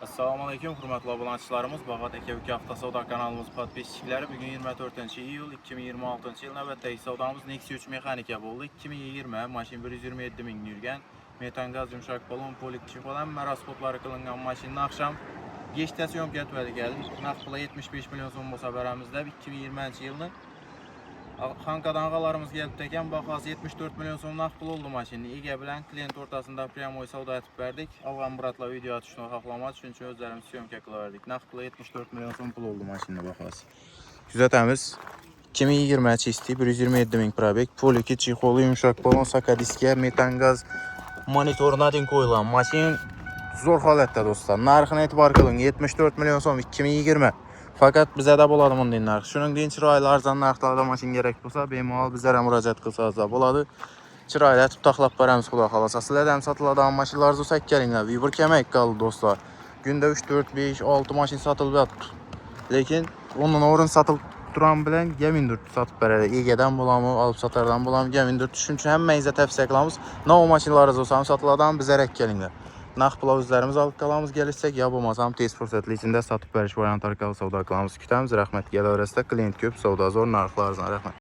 Assalamu alaykum, hurmatli obunachilarimiz. Bag'at aka hafta savdo kanalimiz podpischiklari. Bugun 24-iyul 2026-yil navbatdagi savdomiz Nexia 3 mexanika bo'ldi. 2020 mashina 127 ming yurgan. Metan gaz yumshoq balon, polik chexolan, rasxodlari qilingan mashina axsham 5 ta syomka etib keldi. Narx puli 75 million so'm bo'lsa beramizda 2020-yilni Xankadan ağalarımız gelip ekan, bahası 74 milyon so'm narx pul oldu mashina. Ega bilan klient o'rtasida pryamoy savdo etib berdik. Avval muratlar video atishni xohlamadik, shuning uchun o'zlarimiz syomka qilaverdik. Narx puli 74 milyon so'm pul oldu mashina bahası. Kuzatamiz. 2020 chisti 127 ming probeg, poliki chexoli, yumshoq balon, sakadiska, metan gaz monitor nadin qo'yilgan. Mashina zo'r holatda do'stlar. Narxini e'tibor qiling, 74 milyon so'm 2020. Fakat bizada bo'ladi bunday narx. Shuningdek, chiroyli arzon narxlarda mashina kerak bo'lsa, bemalol bizlarga murojaat qilsangiz bo'ladi. Chiroyli etib taxlab beramiz, xudo xolasa. Sizlarda ham sotiladigan mashinalar bo'lsa, kelinglar. Vibur kelmay qoldi do'stlar. Kunda 3, 4, 5, 6 mashina sotilib yotibdi. Lekin onun o'rin sotilib turan bilan G14 sotib beradi. Egadan bo'lami, olib sotardan bo'lami G14. Shuning uchun hammangizga tavsiya qilamiz. Nov mashinalaringiz bo'lsa, sotiladigan bizlarga kelinglar. Naq plovizlarimiz olib qolamiz, kelishsak, yo bo'lmasam tez fursatli ichida sotib berish varianti orqali savdo qilamiz. Kutamiz. Rahmat. Kelaverasizlar. Klient ko'p, savdo zo'r, narxlar arzon. Rahmat.